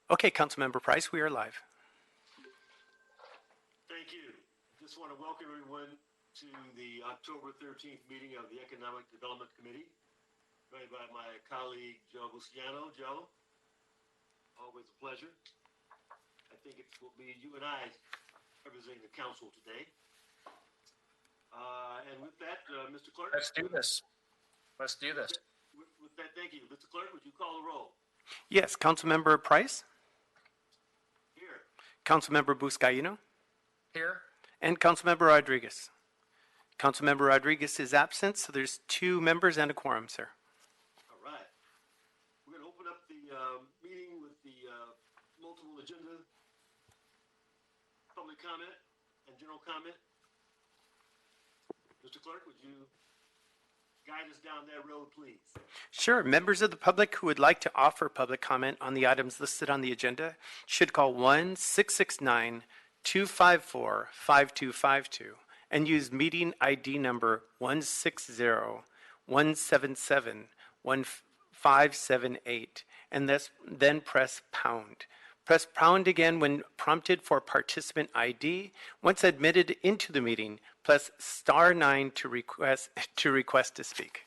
Okay, Councilmember Price, we are live. Thank you. Just want to welcome everyone to the October 13th meeting of the Economic Development Committee, joined by my colleague Joe Busciano. Joe, always a pleasure. I think it will be you and I representing the council today. And with that, Mr. Clerk. Let's do this. With that, thank you. Mr. Clerk, would you call the roll? Yes, Councilmember Price, Here. Councilmember Buscaino, Here. and Councilmember Rodriguez. Councilmember Rodriguez is absent, so there's 2 members and a quorum, sir. All right. We're going to open up the meeting with the multiple agenda, public comment, and general comment. Mr. Clerk, would you guide us down that road, please? Sure. Members of the public who would like to offer public comment on the items listed on the agenda should call 1-669-254-5252 and use meeting ID number 160-177-1578 and then press pound. Press pound again when prompted for participant ID. Once admitted into the meeting, press *9 to request to speak.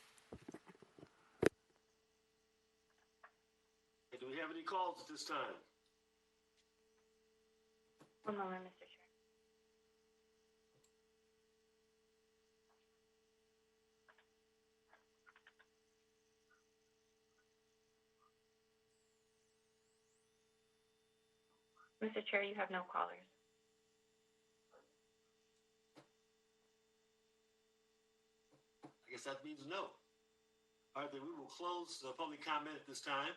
Do we have any calls at this time? One moment, Mr. Chair. Mr. Chair, you have no callers. I guess that means no. All right, then we will close the public comment at this time.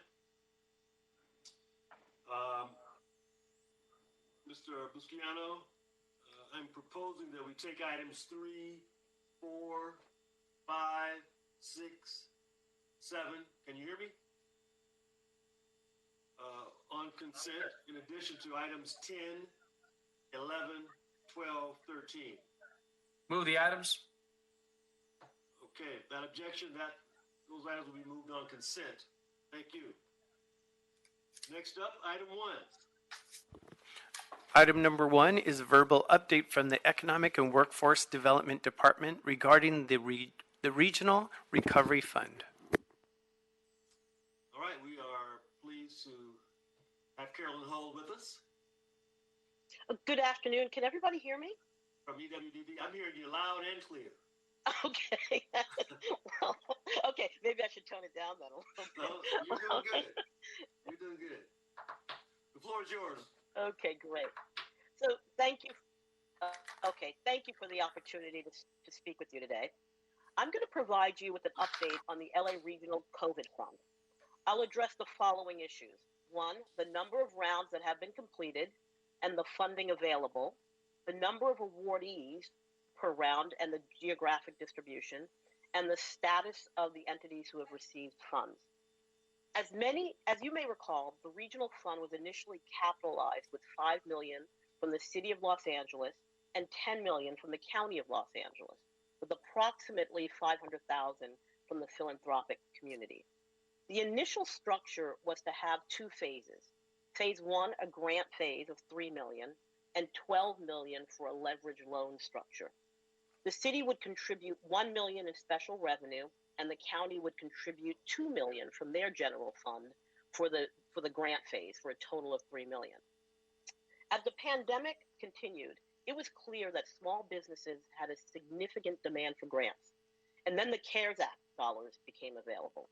Mr. Busciano, I'm proposing that we take items 3, 4, 5, 6, 7. Can you hear me? On consent, in addition to items 10, 11, 12, 13. Move the items. Okay, that objection, those items will be moved on consent. Thank you. Next up, item 1. Item number 1 is a verbal update from the Economic and Workforce Development Department regarding the Regional Recovery Fund. All right, we are pleased to have Carolyn Hull with us Good afternoon. Can everybody hear me? from EWDD. I'm hearing you loud and clear. Okay. Well, okay, maybe I should tone it down then a little bit. No, you're doing good. You're doing good. The floor is yours. Okay, great. So thank you. Thank you for the opportunity to speak with you today. I'm going to provide you with an update on the LA Regional COVID Fund. I'll address the following issues. 1, the number of rounds that have been completed and the funding available, the number of awardees per round and the geographic distribution, and the status of the entities who have received funds. As you may recall, the regional fund was initially capitalized with $5 million from the City of Los Angeles and $10 million from the County of Los Angeles, with approximately $500,000 from the philanthropic community. The initial structure was to have 2 phases. Phase 1, a grant phase of $3 million, and $12 million for a leverage loan structure. The city would contribute $1 million in special revenue, and the county would contribute $2 million from their general fund for the grant phase, for a total of $3 million. As the pandemic continued, it was clear that small businesses had a significant demand for grants, and then the CARES Act dollars became available.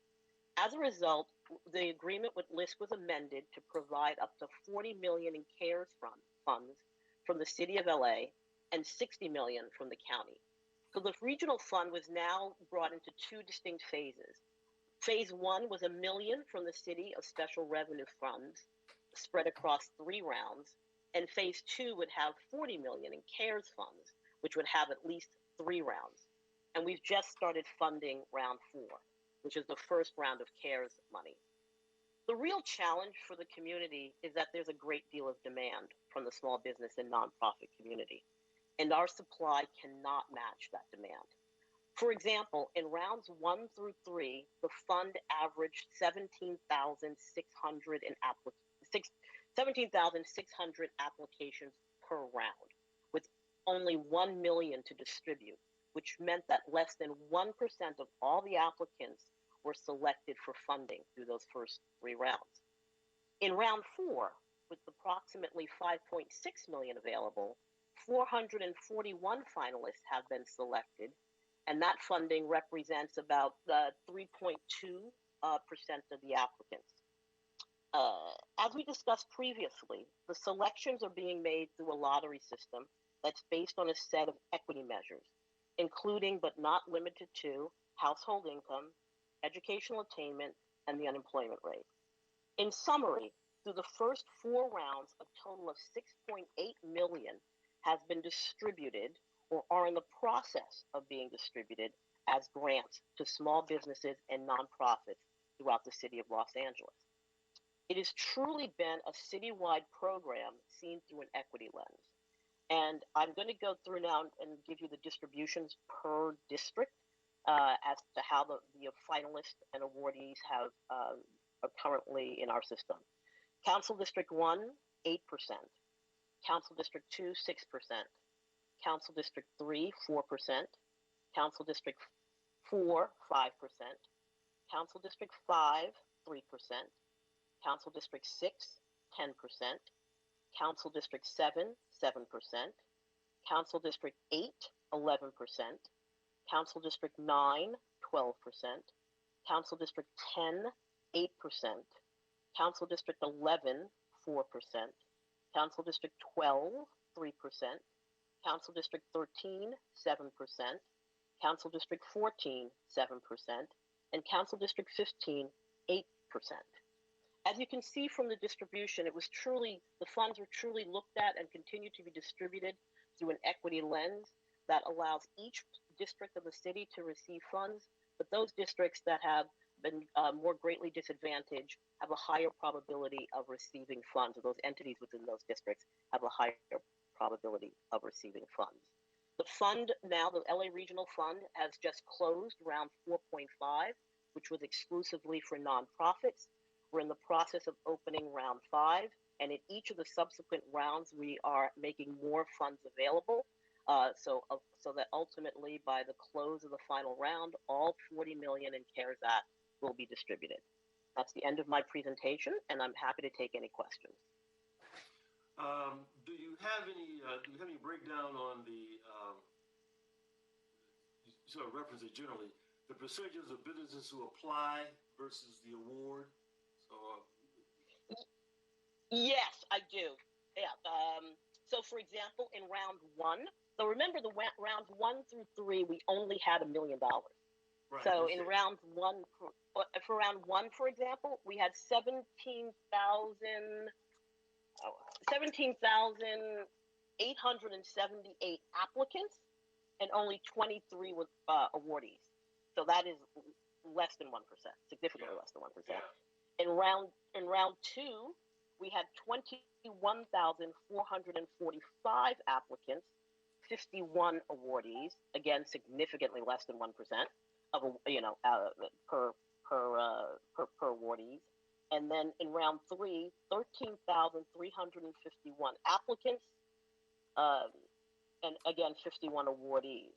As a result, the agreement with LISC was amended to provide up to $40 million in CARES funds from the City of LA and $60 million from the county. So the regional fund was now brought into 2 distinct phases. Phase 1 was $1 million from the City of Special Revenue funds spread across 3 rounds, and phase 2 would have $40 million in CARES funds, which would have at least 3 rounds. And we've just started funding round 4, which is the first round of CARES money. The real challenge for the community is that there's a great deal of demand from the small business and nonprofit community, and our supply cannot match that demand. For example, in rounds 1 through 3, the fund averaged 17,600 17,600 applications per round, with only 1 million to distribute, which meant that less than 1% of all the applicants were selected for funding through those first 3 rounds. In round 4, with approximately 5.6 million available, 441 finalists have been selected, and that funding represents about 3.2% of the applicants. As we discussed previously, the selections are being made through a lottery system that's based on a set of equity measures, including but not limited to household income, educational attainment, and the unemployment rate. In summary, through the first 4 rounds, a total of 6.8 million has been distributed or are in the process of being distributed as grants to small businesses and nonprofits throughout the city of Los Angeles. It has truly been a citywide program seen through an equity lens. And I'm going to go through now and give you the distributions per district as to how the finalists and awardees have are currently in our system. Council District 1, 8%. Council District 2, 6%. Council District 3, 4%. Council District 4, 5%. Council District 5, 3%. Council District 6, 10%. Council District 7, 7%. Council District 8, 11%. Council District 9, 12%. Council District 10, 8%. Council District 11, 4%. Council District 12, 3%. Council District 13, 7%. Council District 14, 7%. And Council District 15, 8%. As you can see from the distribution, the funds were truly looked at and continue to be distributed through an equity lens that allows each district of the city to receive funds, but those districts that have been more greatly disadvantaged have a higher probability of receiving funds, or those entities within those districts have a higher probability of receiving funds. The fund now, the LA Regional Fund, has just closed round 4.5, which was exclusively for nonprofits. We're in the process of opening round 5, and in each of the subsequent rounds, we are making more funds available, so that ultimately, by the close of the final round, all 40 million in CARES Act will be distributed. That's the end of my presentation, and I'm happy to take any questions. Do you have any breakdown on the, you sort of reference it generally, the percentages of businesses who apply versus the award? So, yes, I do. Yeah. So, for example, in round 1, so remember the rounds 1 through 3, we only had $1 million. right, So in round 1, for round 1, for example, we had 17,878 applicants, and only 23 were awardees. So that is less than 1%, significantly less than 1%. Yeah. In round 2, we had 21,445 applicants, 51 awardees, again significantly less than 1% of per awardees. And then in round 3, 13,351 applicants, and again 51 awardees.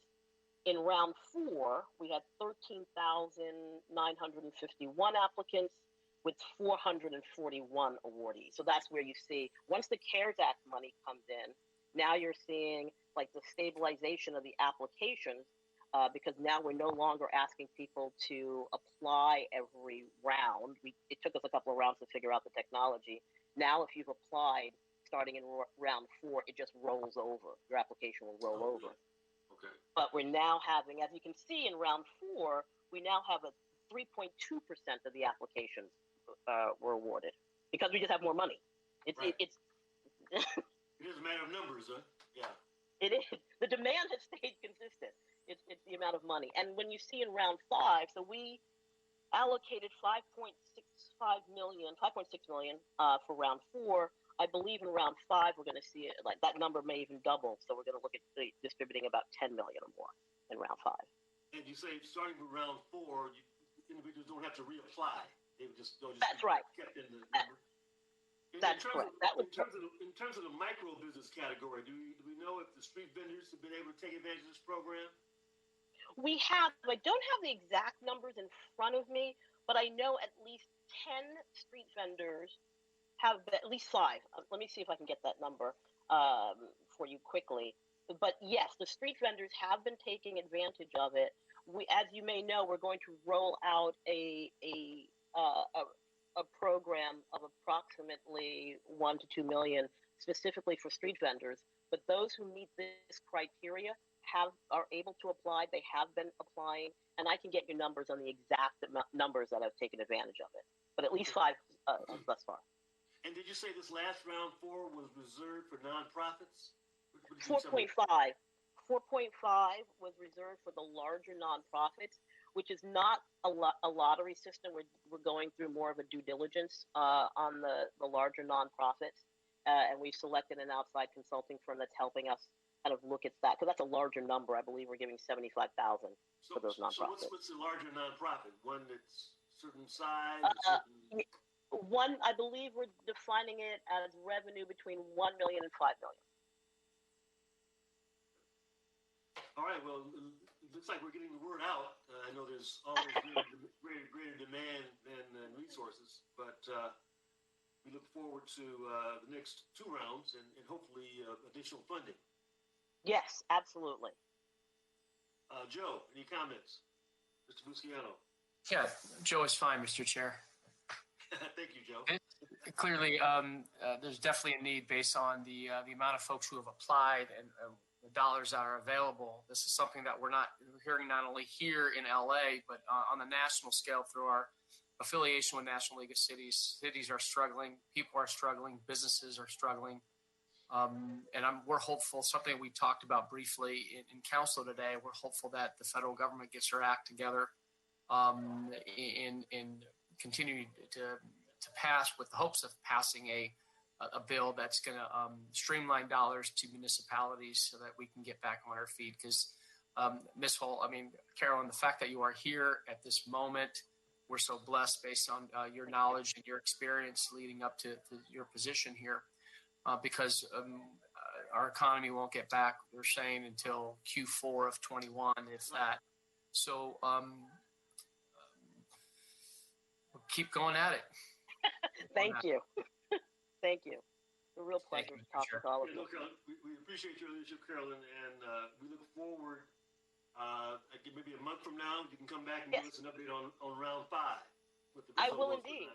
In round 4, we had 13,951 applicants with 441 awardees. So that's where you see, once the CARES Act money comes in, now you're seeing like the stabilization of the applications, because now we're no longer asking people to apply every round. It took us a couple of rounds to figure out the technology. Now, if you've applied starting in round 4, it just rolls over. Your application will roll over. Okay. But we're now having, as you can see in round 4, we now have a 3.2% of the applications were awarded because we just have more money. It's Right. It is a matter of numbers, huh? Yeah. It is. The demand has stayed consistent. It's the amount of money. And when you see in round 5, so we allocated 5.6 million for round 4. I believe in round 5 we're going to see it like that number may even double. So we're going to look at distributing about 10 million or more in round 5. And you say starting with round 4, individuals don't have to reapply. They would just That's right. Kept in the number. That's correct. That was in terms of the micro business category. Do we know if the street vendors have been able to take advantage of this program? we have. I don't have the exact numbers in front of me, but I know at least 10 street vendors have been, at least 5. Let me see if I can get that number for you quickly. But yes, the street vendors have been taking advantage of it. As you may know, we're going to roll out a program of approximately 1 to 2 million specifically for street vendors. But those who meet this criteria are able to apply. They have been applying, and I can get you numbers on the exact numbers that have taken advantage of it. But at least 5 thus far. And did you say this last round 4 was reserved for nonprofits? 4.5. 4.5 was reserved for the larger nonprofits, which is not a lottery system. We're going through more of a due diligence on the larger nonprofits, and we've selected an outside consulting firm that's helping us kind of look at that, because that's a larger number. I believe we're giving $75,000 for those nonprofits. So what's the larger nonprofit? One that's certain size? One, I believe we're defining it as revenue between 1 million and 5 million. All right. Well, it looks like we're getting the word out. I know there's always greater demand than resources, but we look forward to the next 2 rounds and hopefully additional funding. Yes, absolutely. Joe, any comments? Mr. Busciano. Yeah, Joe is fine, Mr. Chair. Thank you, Joe. Clearly, there's definitely a need based on the amount of folks who have applied and the dollars that are available. This is something that we're hearing not only here in LA, but on the national scale through our affiliation with National League of Cities. Cities are struggling, people are struggling, businesses are struggling. And we're hopeful, something we talked about briefly in council today, we're hopeful that the federal government gets their act together in continuing to pass with the hopes of passing a bill that's going to streamline dollars to municipalities so that we can get back on our feet. Because Ms. Holt, Carolyn, the fact that you are here at this moment, we're so blessed based on your knowledge and your experience leading up to your position here, because our economy won't get back, they're saying, until Q4 of 21, if that. So keep going at it. Thank you. Thank you. It's a real pleasure to talk with all of you. We appreciate your leadership, Carolyn, and we look forward. Maybe a month from now, you can come back and give us an update on round 5. I will indeed.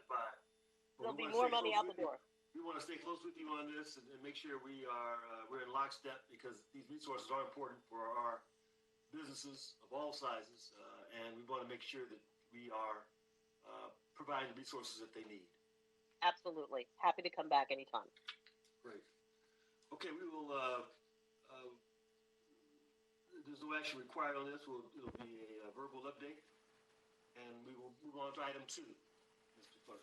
There'll be more money out the door. We want to stay close with you on this and make sure we're in lockstep, because these resources are important for our businesses of all sizes, and we want to make sure that we are providing the resources that they need. Absolutely. Happy to come back anytime. Great. Okay, we will. There's no action required on this. It'll be a verbal update, and we will move on to item 2, Mr. Clerk.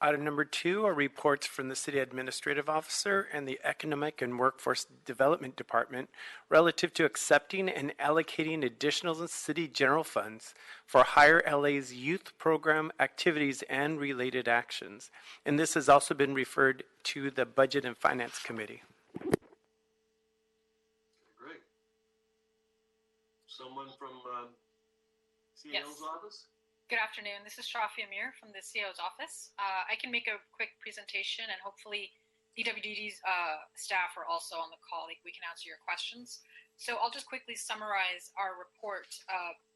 Item number 2 are reports from the City Administrative Officer and the Economic and Workforce Development Department relative to accepting and allocating additional city general funds for Higher LA's youth program activities and related actions. And this has also been referred to the Budget and Finance Committee. Great. Someone from CAO's office? Good afternoon. This is Shafi Amir from the CEO's office. I can make a quick presentation, and hopefully EWDD's staff are also on the call. We can answer your questions. So I'll just quickly summarize our report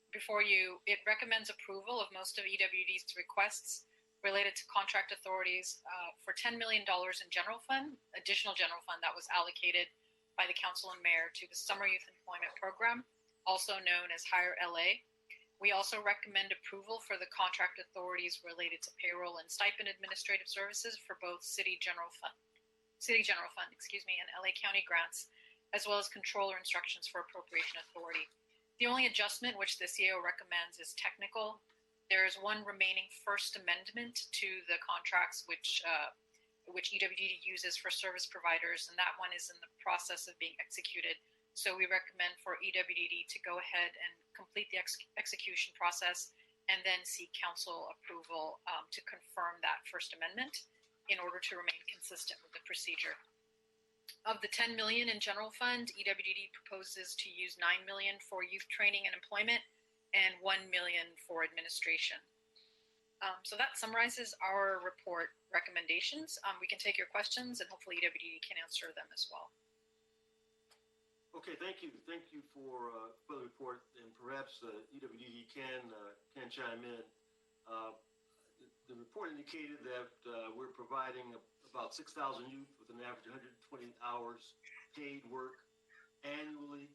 before you. It recommends approval of most of EWD's requests related to contract authorities for $10 million in general fund, additional general fund that was allocated by the council and mayor to the Summer Youth Employment Program, also known as Higher LA. We also recommend approval for the contract authorities related to payroll and stipend administrative services for both City General Fund, and LA County grants, as well as controller instructions for appropriation authority. The only adjustment which the CEO recommends is technical. There is one remaining first amendment to the contracts which EWDD uses for service providers, and that one is in the process of being executed. So we recommend for EWDD to go ahead and complete the execution process and then seek council approval to confirm that First Amendment. in order to remain consistent with the procedure. Of the 10 million in general fund, EWDD proposes to use 9 million for youth training and employment and 1 million for administration. So that summarizes our report recommendations. We can take your questions and hopefully EWDD can answer them as well. Okay, thank you. Thank you for the report, and perhaps EWDD can chime in. The report indicated that we're providing about 6,000 youth with an average of 120 hours paid work annually,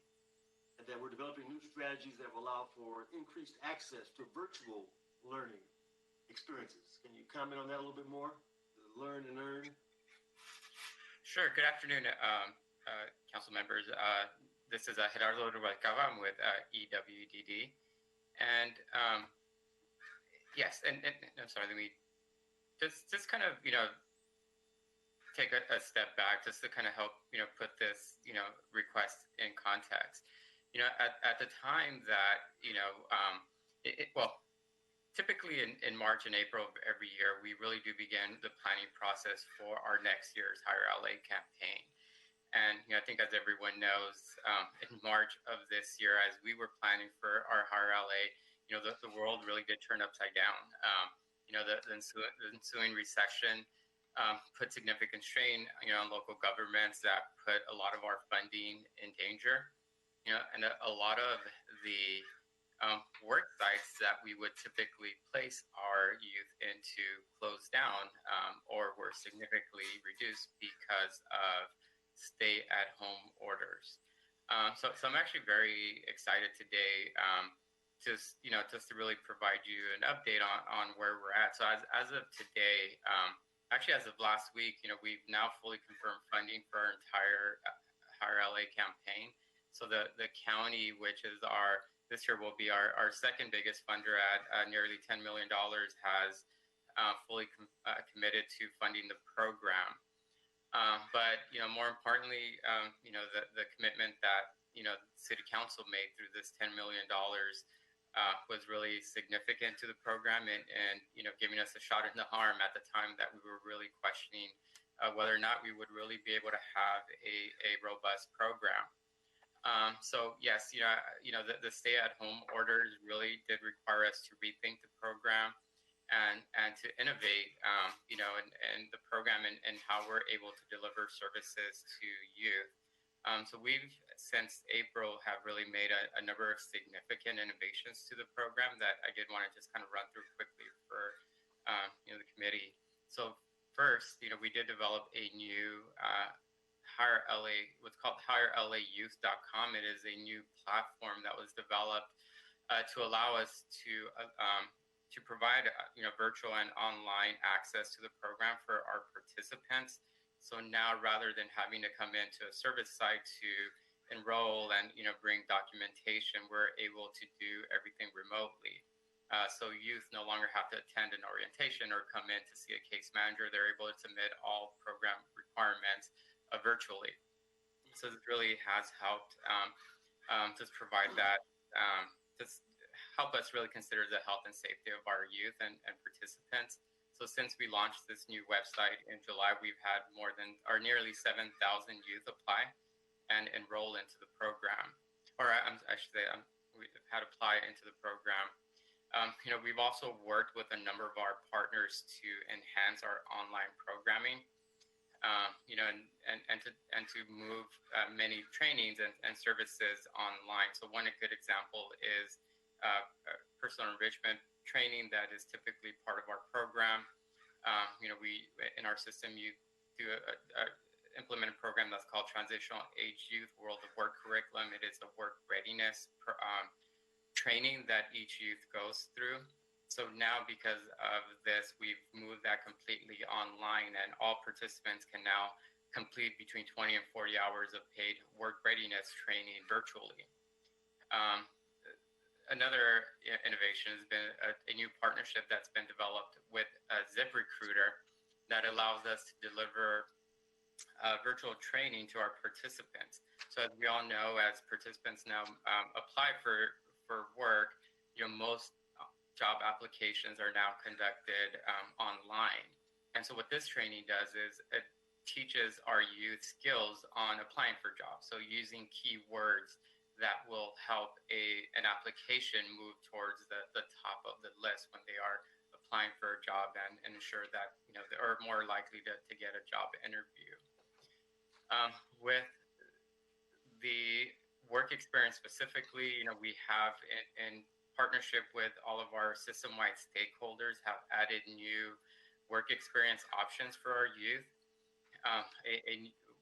and that we're developing new strategies that will allow for increased access to virtual learning experiences. Can you comment on that a little bit more? Learn and earn. Sure. Good afternoon, council members. This is Gerardo Rubalcaba. I'm with EWDD. And yes, and I'm sorry, let me just kind of, take a step back just to kind of help, put this, request in context. At the time that, typically in March and April of every year, we really do begin the planning process for our next year's Higher LA campaign. And I think as everyone knows, in March of this year, as we were planning for our Higher LA, the world really did turn upside down. The ensuing recession put significant strain, on local governments that put a lot of our funding in danger. And a lot of the work sites that we would typically place our youth into closed down or were significantly reduced because of stay-at-home orders. So I'm actually very excited today just to really provide you an update on where we're at. So as of today, actually as of last week, we've now fully confirmed funding for our entire Higher LA campaign. So the county, which is this year will be our second biggest funder at nearly $10 million, has fully committed to funding the program. But more importantly, the commitment that the City Council made through this $10 million was really significant to the program, and giving us a shot in the arm at the time that we were really questioning whether or not we would really be able to have a robust program. So yes, the stay-at-home orders really did require us to rethink the program and to innovate, and the program and how we're able to deliver services to youth. So we've, since April, have really made a number of significant innovations to the program that I did want to just kind of run through quickly for the committee. So first, we did develop a new Higher LA, what's called HigherLAYouth.com. It is a new platform that was developed to allow us to provide virtual and online access to the program for our participants. So now, rather than having to come into a service site to enroll and bring documentation, we're able to do everything remotely. So youth no longer have to attend an orientation or come in to see a case manager. They're able to submit all program requirements virtually. So this really has helped just provide that, just help us really consider the health and safety of our youth and participants. So since we launched this new website in July, we've had nearly 7,000 youth apply and enroll into the program. Or I should say, we've had apply into the program. We've also worked with a number of our partners to enhance our online programming. And to move many trainings and services online. So one good example is personal enrichment training that is typically part of our program. We in our system implement a program that's called Transitional Age Youth World of Work Curriculum. It is a work readiness training that each youth goes through. So now, because of this, we've moved that completely online, and all participants can now complete between 20 and 40 hours of paid work readiness training virtually. Another innovation has been a new partnership that's been developed with ZipRecruiter that allows us to deliver virtual training to our participants. So as we all know, as participants now apply for work, most job applications are now conducted online. And so what this training does is it teaches our youth skills on applying for jobs. So using keywords that will help an application move towards the top of the list when they are applying for a job, and ensure that they are more likely to get a job interview. With the work experience specifically, we have in partnership with all of our system-wide stakeholders have added new work experience options for our youth.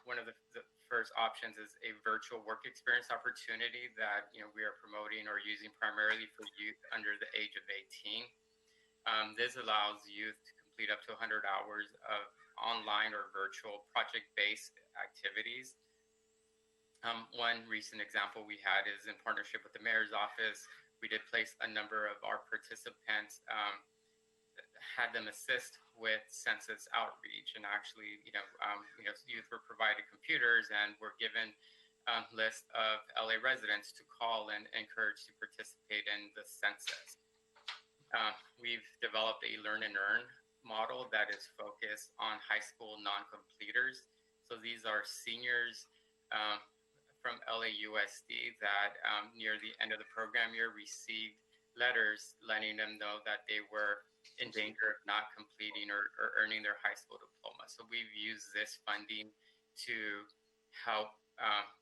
One of the first options is a virtual work experience opportunity that we are promoting or using primarily for youth under the age of 18. This allows youth to complete up to 100 hours of online or virtual project-based activities. One recent example we had is in partnership with the mayor's office. We did place a number of our participants, had them assist with census outreach, and actually, youth were provided computers and were given a list of LA residents to call and encourage to participate in the census. We've developed a learn and earn model that is focused on high school non-completers. So these are seniors from LAUSD that near the end of the program year received letters letting them know that they were in danger of not completing or earning their high school diploma. So we've used this funding to help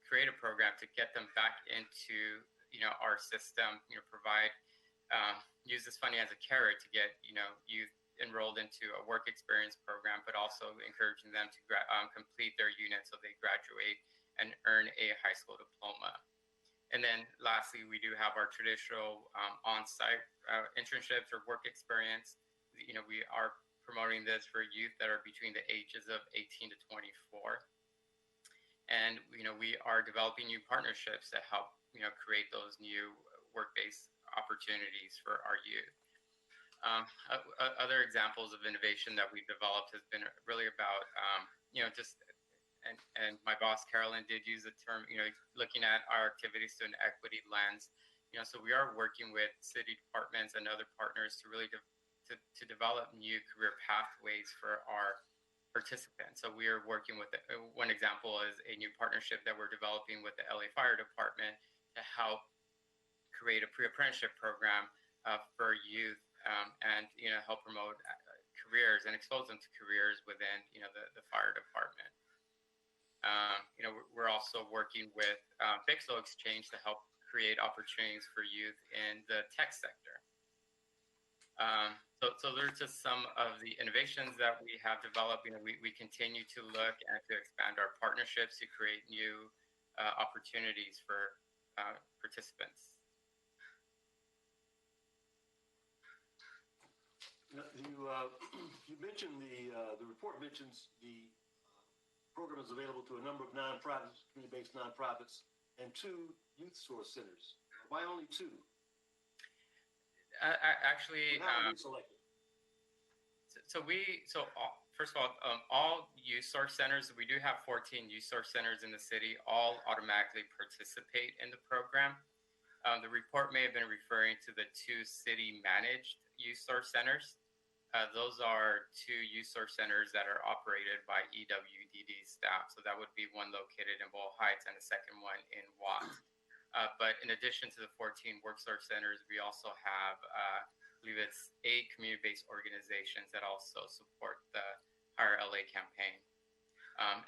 create a program to get them back into our system, provide use this funding as a carrot to get youth enrolled into a work experience program, but also encouraging them to complete their unit so they graduate and earn a high school diploma. And then lastly, we do have our traditional on-site internships or work experience. We are promoting this for youth that are between the ages of 18 to 24. And, we are developing new partnerships to help, create those new work-based opportunities for our youth. Other examples of innovation that we've developed has been really about, and my boss, Carolyn, did use the term, looking at our activities through an equity lens. So we are working with city departments and other partners to really to develop new career pathways for our participants. So we are working with, one example is a new partnership that we're developing with the LA Fire Department to help create a pre-apprenticeship program for youth and help promote careers and expose them to careers within the fire department. We're also working with Bixlo Exchange to help create opportunities for youth in the tech sector. So there's just some of the innovations that we have developed. We continue to look and to expand our partnerships to create new opportunities for participants. You mentioned the report mentions the program is available to a number of nonprofits, community-based nonprofits, and 2 youth source centers. Why only 2? Actually, how were you selected? First of all youth source centers, we do have 14 youth source centers in the city, all automatically participate in the program. The report may have been referring to the 2 city-managed youth source centers. Those are 2 youth source centers that are operated by EWDD staff. So that would be one located in Boyle Heights and the second one in Watts. But in addition to the 14 work source centers, we also have, I believe it's 8 community-based organizations that also support the Hire LA campaign.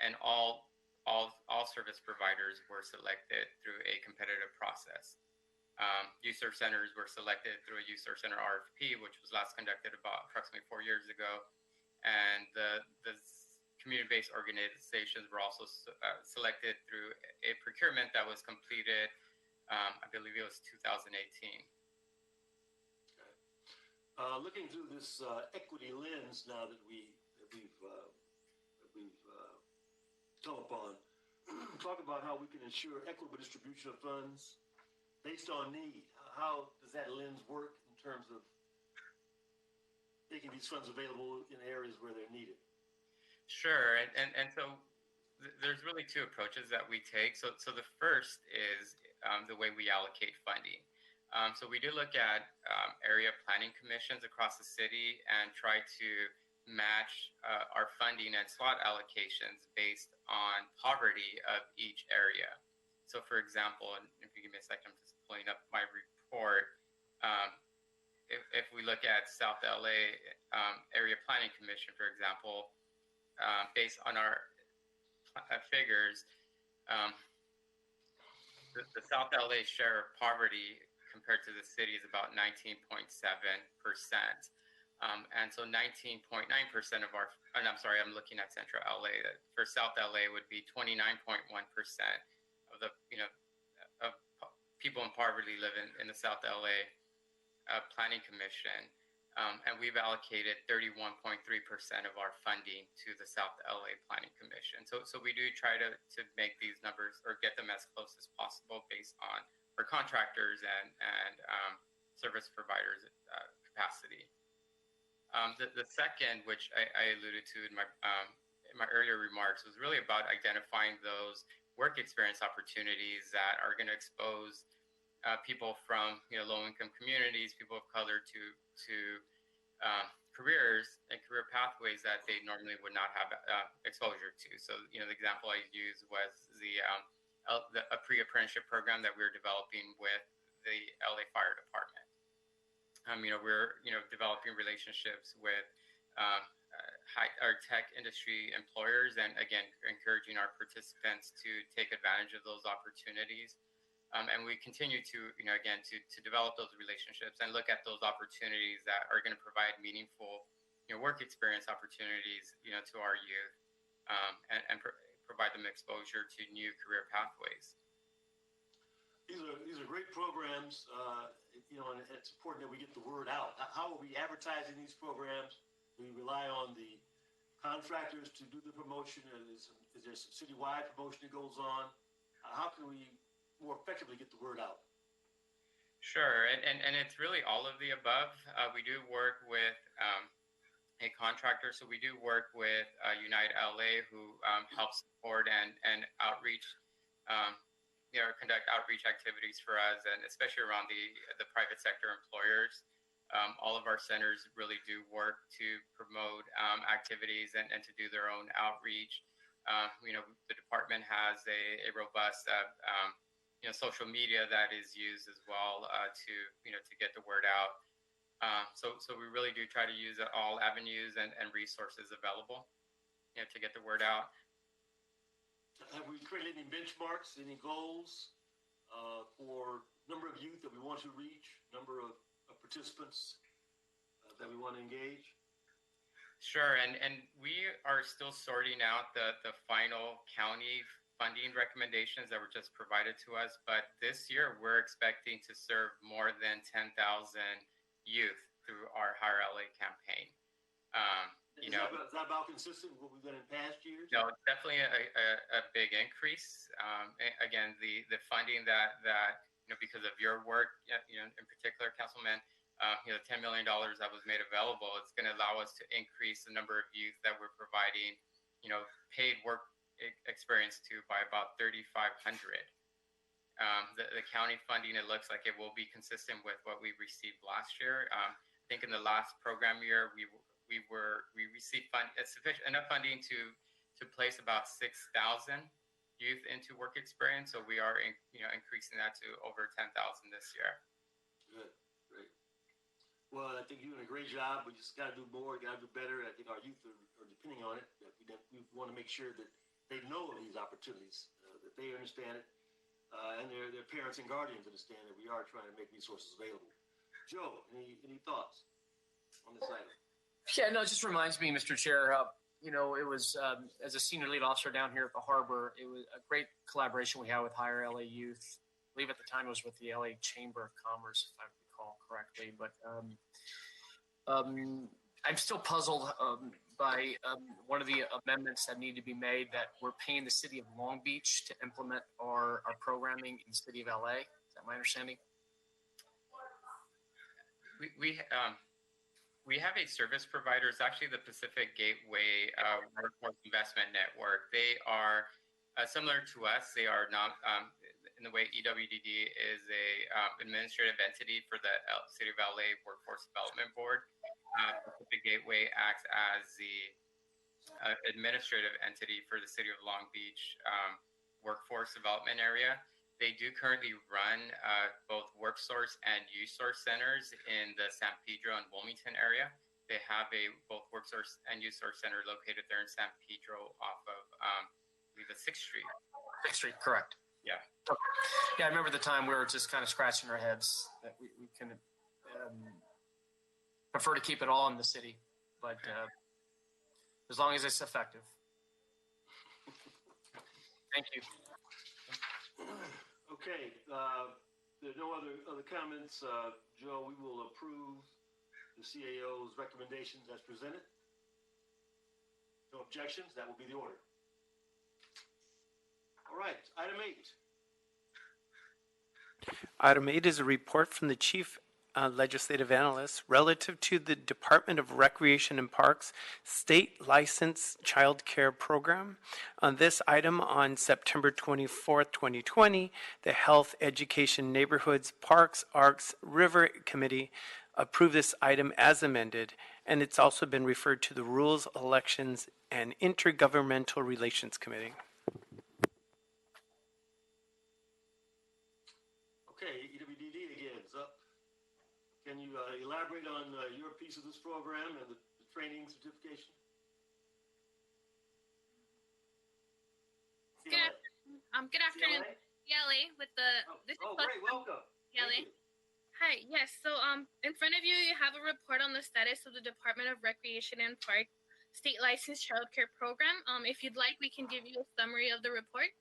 And all service providers were selected through a competitive process. Youth Serve Centers were selected through a Youth Serve Center RFP, which was last conducted about approximately 4 years ago. And the community-based organizations were also selected through a procurement that was completed, I believe it was 2018. Looking through this equity lens now that we've come upon, talk about how we can ensure equitable distribution of funds based on need. How does that lens work in terms of making these funds available in areas where they're needed? Sure, and so there's really 2 approaches that we take. So the first is the way we allocate funding. So we do look at area planning commissions across the city and try to match our funding and slot allocations based on poverty of each area. So, for example, and if you give me a second, I'm just pulling up my report. If we look at South LA Area Planning Commission, for example, based on our figures, the South LA share of poverty compared to the city is about 19.7%. And so 19.9% of our, and I'm sorry, I'm looking at Central LA. For South LA would be 29.1% of the, of people in poverty live in the South LA Planning Commission. And we've allocated 31.3% of our funding to the South LA Planning Commission. So we do try to make these numbers or get them as close as possible based on our contractors and service providers capacity. The second, which I alluded to in my earlier remarks, was really about identifying those work experience opportunities that are going to expose people from low-income communities, people of color, to careers and career pathways that they normally would not have exposure to. So, the example I used was a pre-apprenticeship program that we were developing with the LA Fire Department. We're developing relationships with our tech industry employers, and again, encouraging our participants to take advantage of those opportunities. And we continue to, to develop those relationships and look at those opportunities that are going to provide meaningful, work experience opportunities, to our youth, and provide them exposure to new career pathways. These are great programs, and it's important that we get the word out. How are we advertising these programs? We rely on the contractors to do the promotion. Is there some citywide promotion that goes on? How can we more effectively get the word out? Sure, and it's really all of the above. We do work with a contractor, so we do work with Unite LA, who helps support and outreach, conduct outreach activities for us, and especially around the private sector employers. All of our centers really do work to promote activities and to do their own outreach. The department has a robust social media that is used as well to get the word out. So we really do try to use all avenues and resources available to get the word out. Have we created any benchmarks, any goals for number of youth that we want to reach, number of participants that we want to engage? Sure, and we are still sorting out the final county funding recommendations that were just provided to us. But this year, we're expecting to serve more than 10,000 youth through our Higher LA campaign. Is that about consistent with what we've done in past years? No, it's definitely a big increase. Again, the funding that because of your work, in particular, Councilman, $10 million that was made available, it's going to allow us to increase the number of youth that we're providing, paid work experience to by about 3,500. The county funding, it looks like it will be consistent with what we received last year. I think in the last program year, we received enough funding to place about 6,000 youth into work experience. So we are increasing that to over 10,000 this year. Good, great. Well, I think you're doing a great job. We just got to do more, got to do better. I think our youth are depending on it. We want to make sure that they know of these opportunities, that they understand it, and their parents and guardians understand that we are trying to make resources available. Joe, any thoughts on this item? Yeah, no, it just reminds me, Mr. Chair, it was, as a senior lead officer down here at the Harbor, it was a great collaboration we had with Higher LA Youth. I believe at the time it was with the LA Chamber of Commerce, if I recall correctly. But I'm still puzzled by one of the amendments that need to be made, that we're paying the city of Long Beach to implement our programming in the city of LA. Is that my understanding? We have a service provider. It's actually the Pacific Gateway Workforce Investment Network. They are similar to us. They are not, in the way EWDD is a administrative entity for the City of LA Workforce Development Board. Pacific Gateway acts as the administrative entity for the City of Long Beach workforce development area. They do currently run both work source and use source centers in the San Pedro and Wilmington area. They have both work source and use source center located there in San Pedro off of, I believe, the 6th Street. 6th Street, correct. Yeah. Yeah, I remember the time we were just kind of scratching our heads that we can prefer to keep it all in the city, but as long as it's effective. Thank you. Okay, there are no other comments. Joe, we will approve the CAO's recommendations as presented. No objections, that will be the order. All right, item 8. Item 8 is a report from the Chief Legislative Analyst relative to the Department of Recreation and Parks State Licensed Child Care Program. On this item, on September 24th, 2020, the Health, Education, Neighborhoods, Parks, Arts, River Committee approved this item as amended, and it's also been referred to the Rules, Elections, and Intergovernmental Relations Committee. Okay, EWDD again is up. Can you elaborate on your piece of this program and the training certification? Good afternoon, Yale, with the. Great, welcome. Yale. Hi, yes. So, in front of you, you have a report on the status of the Department of Recreation and Park State Licensed Child Care Program. If you'd like, we can give you a summary of the report.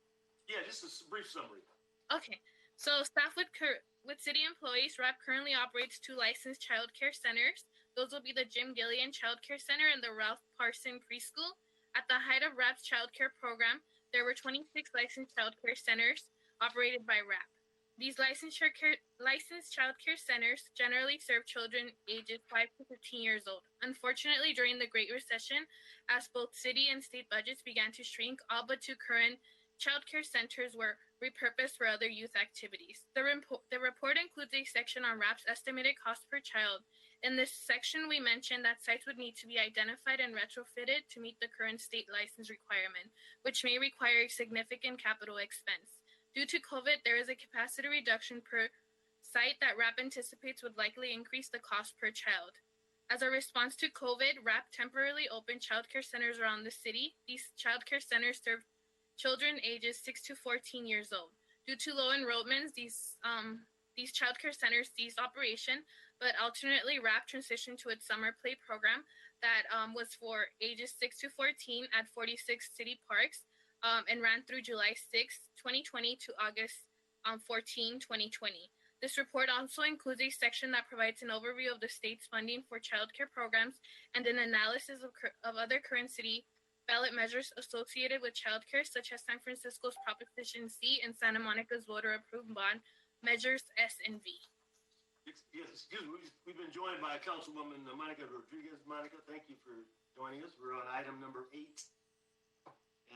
Yeah, just a brief summary. Okay. So, staff with city employees, RAP currently operates 2 licensed child care centers. Those will be the Jim Gillian Child Care Center and the Ralph Parson Preschool. At the height of RAP's child care program, there were 26 licensed child care centers operated by RAP. These licensed child care centers generally serve children ages 5 to 15 years old. Unfortunately, during the Great Recession, as both city and state budgets began to shrink, all but 2 current child care centers were repurposed for other youth activities. The report includes a section on RAP's estimated cost per child. In this section, we mentioned that sites would need to be identified and retrofitted to meet the current state license requirement, which may require a significant capital expense. Due to COVID, there is a capacity reduction per site that RAP anticipates would likely increase the cost per child. As a response to COVID, RAP temporarily opened child care centers around the city. These child care centers serve children ages 6 to 14 years old. Due to low enrollments, these child care centers ceased operation, but alternately RAP transitioned to its summer play program that was for ages 6 to 14 at 46 city parks and ran through July 6, 2020 to August 14, 2020. This report also includes a section that provides an overview of the state's funding for child care programs and an analysis of other current city ballot measures associated with childcare, such as San Francisco's Proposition C and Santa Monica's voter-approved bond measures S and V. Yes, excuse me. We've been joined by Councilwoman Monica Rodriguez. Monica, thank you for joining us. We're on item number 8,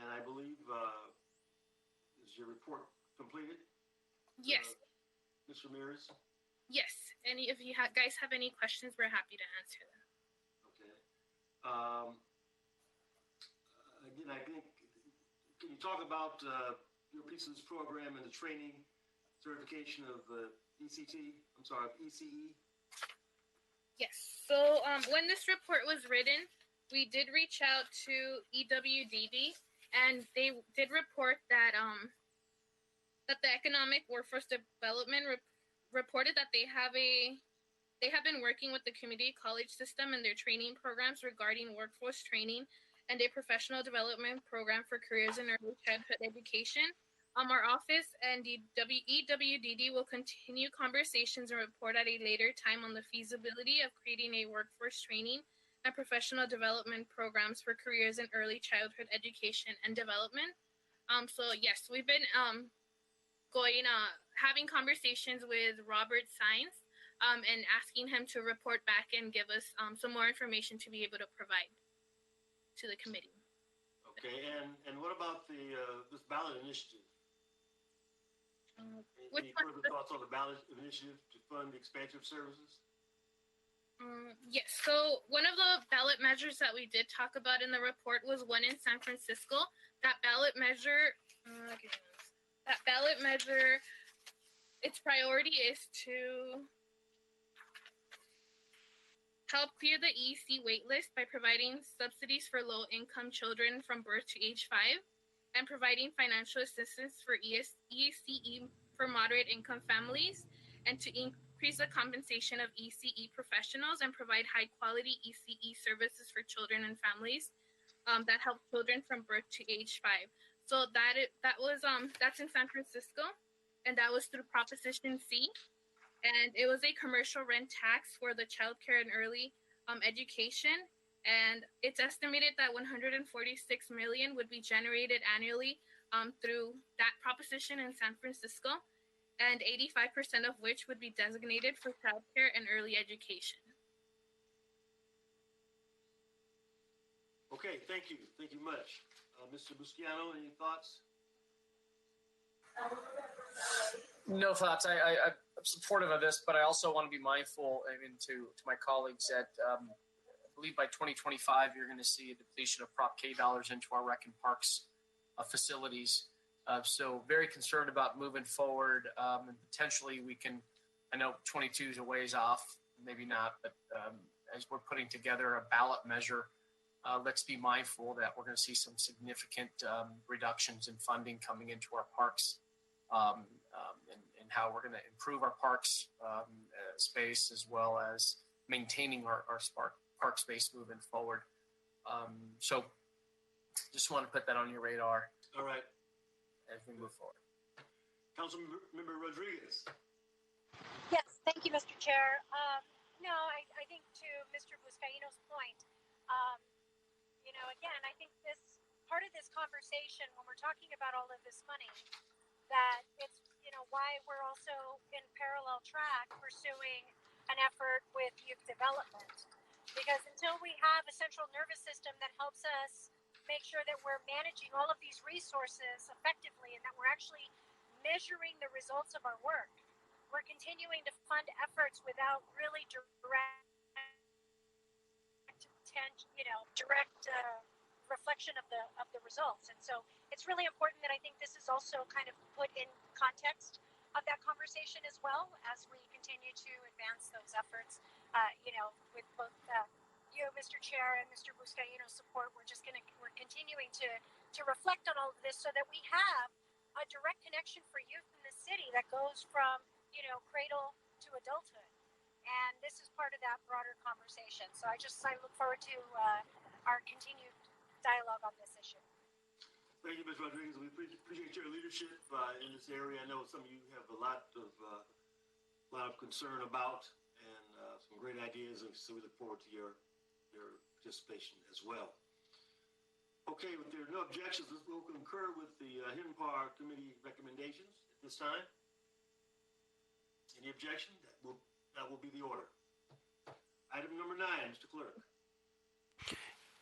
and I believe is your report completed? Yes. Ms. Ramirez. Yes. If you guys have any questions, we're happy to answer them. Okay. Again, I think, can you talk about your piece of this program and the training certification of ECE? Yes. So when this report was written, we did reach out to EWDD, and they did report that that the Economic Workforce Development reported that they have been working with the community college system and their training programs regarding workforce training and a professional development program for careers in early childhood education. Our office and the EWDD will continue conversations and report at a later time on the feasibility of creating a workforce training and professional development programs for careers in early childhood education and development. So yes, we've been having conversations with Robert Sines and asking him to report back and give us some more information to be able to provide to the committee. Okay, and what about this ballot initiative? Any further thoughts on the ballot initiative to fund expansive services? Yes. So one of the ballot measures that we did talk about in the report was one in San Francisco. That ballot measure, its priority is to help clear the EEC waitlist by providing subsidies for low-income children from birth to age 5 and providing financial assistance for ECE for moderate-income families, and to increase the compensation of ECE professionals and provide high-quality ECE services for children and families that help children from birth to age 5. So that's in San Francisco, and that was through Proposition C. And it was a commercial rent tax for the childcare and early education. And it's estimated that 146 million would be generated annually through that proposition in San Francisco, and 85% of which would be designated for childcare and early education. Okay, thank you. Thank you much. Mr. Busciano, any thoughts? No thoughts. I'm supportive of this, but I also want to be mindful, to my colleagues, that I believe by 2025 you're going to see a depletion of Prop K dollars into our rec and parks facilities. So very concerned about moving forward, and potentially we can. I know 22 is a ways off, maybe not, but as we're putting together a ballot measure, let's be mindful that we're going to see some significant reductions in funding coming into our parks. And how we're going to improve our parks space, as well as maintaining our park space moving forward. So just want to put that on your radar. All right. As we move forward. Councilmember Rodriguez. Yes, thank you, Mr. Chair. No, I think to Mr. Buscaino's point, again, I think this part of this conversation, when we're talking about all of this money, that it's, why we're also in parallel track pursuing an effort with youth development. Because until we have a central nervous system that helps us make sure that we're managing all of these resources effectively and that we're actually measuring the results of our work, we're continuing to fund efforts without really direct reflection of the results. And so it's really important that I think this is also kind of put in context of that conversation as well as we continue to advance those efforts. With both you, Mr. Chair, and Mr. Buscaino's support, we're continuing to reflect on all of this so that we have a direct connection for youth in the city that goes from cradle to adulthood. And this is part of that broader conversation. So I look forward to our continued dialogue on this issue. Thank you, Ms. Rodriguez. We appreciate your leadership in this area. I know some of you have a lot of concern about, and some great ideas, and so we look forward to your participation as well. Okay, if there are no objections, we'll concur with the HIMPAR committee recommendations at this time. Any objection? That will be the order. Item number 9, Mr. Clerk.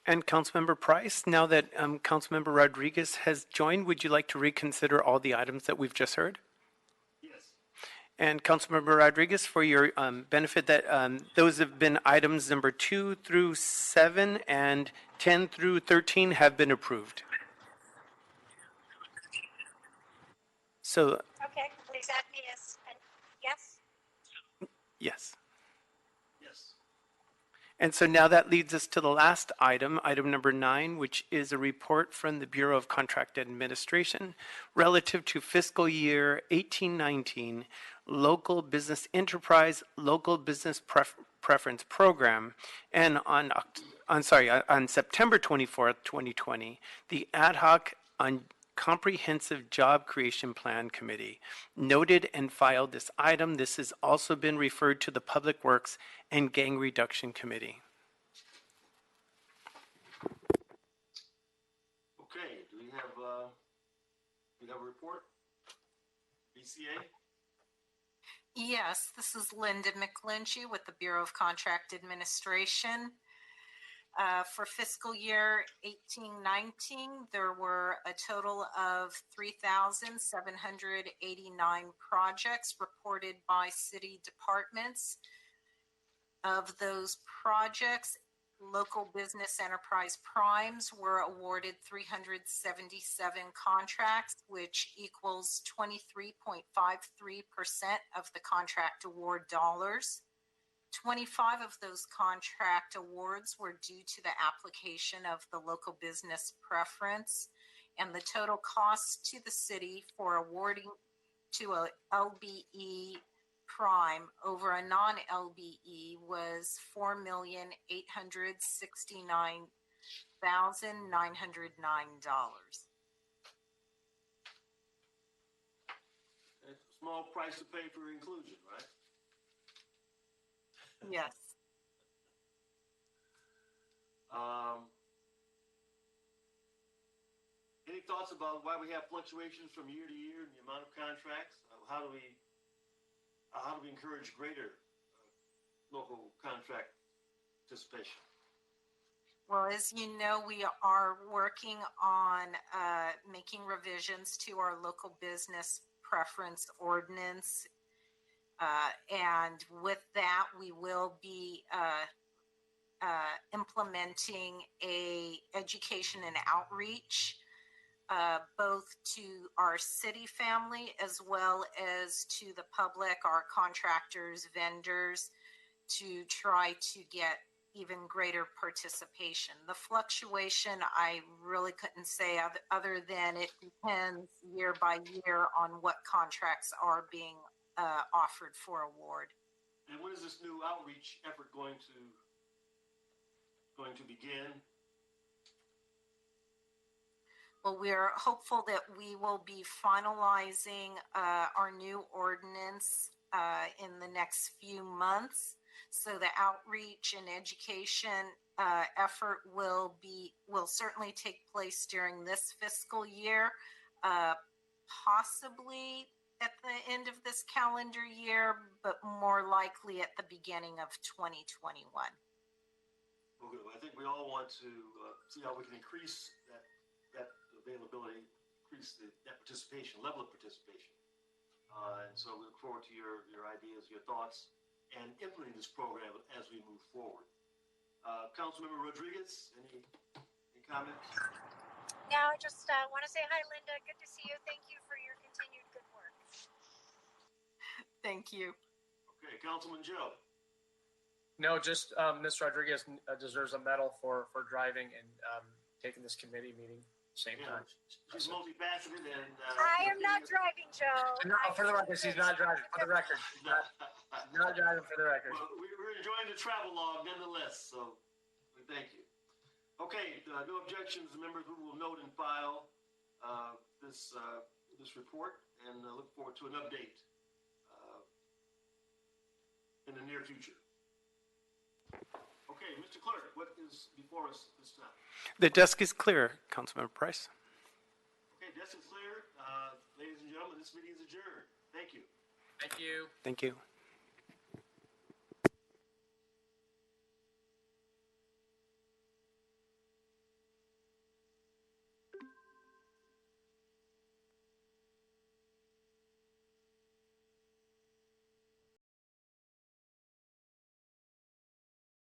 And Councilmember Price, now that Councilmember Rodriguez has joined, would you like to reconsider all the items that we've just heard? Yes. And Councilmember Rodriguez, for your benefit, that those have been items number 2 through 7 and 10 through 13 have been approved. So. Okay, please add me as yes. Yes. Yes. And so now that leads us to the last item, item number 9, which is a report from the Bureau of Contract Administration relative to fiscal year 1819 Local Business Enterprise Local Business Preference Program. And on September 24th, 2020, the Ad Hoc on Comprehensive Job Creation Plan Committee noted and filed this item. This has also been referred to the Public Works and Gang Reduction Committee. Okay, do we have a report? BCA? Yes, this is Linda McClinchy with the Bureau of Contract Administration. For fiscal year 1819, there were a total of 3,789 projects reported by city departments. Of those projects, local business enterprise primes were awarded 377 contracts, which equals 23.53% of the contract award dollars. 25 of those contract awards were due to the application of the local business preference, and the total cost to the city for awarding to a LBE prime over a non-LBE was $4,869,909. It's a small price to pay for inclusion, right? Yes. Any thoughts about why we have fluctuations from year to year in the amount of contracts? How do we encourage greater local contract participation? Well, as you know, we are working on making revisions to our local business preference ordinance. And with that, we will be implementing a education and outreach, both to our city family as well as to the public, our contractors, vendors, to try to get even greater participation. The fluctuation, I really couldn't say other than it depends year by year on what contracts are being offered for award. And when is this new outreach effort going to begin? Well, we are hopeful that we will be finalizing our new ordinance in the next few months. So the outreach and education effort will certainly take place during this fiscal year, possibly at the end of this calendar year, but more likely at the beginning of 2021. Well, good. I think we all want to see how we can increase that availability, increase that participation, level of participation. And so we look forward to your ideas, your thoughts, and implementing this program as we move forward. Councilmember Rodriguez, any comments? Now, I just want to say hi, Linda. Good to see you. Thank you for your continued good work. Thank you. Okay, Councilman Joe. No, just Ms. Rodriguez deserves a medal for driving and taking this committee meeting at the same time. She's multifaceted and... I am not driving, Joe. No, for the record, she's not driving. For the record, she's not driving for the record. Well, we're enjoying the travel log nonetheless, so we thank you. Okay, no objections, members. We will note and file this report and look forward to an update in the near future. Okay, Mr. Clerk, what is before us this time? The desk is clear, Councilmember Price. Okay, desk is clear. Ladies and gentlemen, this meeting is adjourned. Thank you. Thank you. Thank you.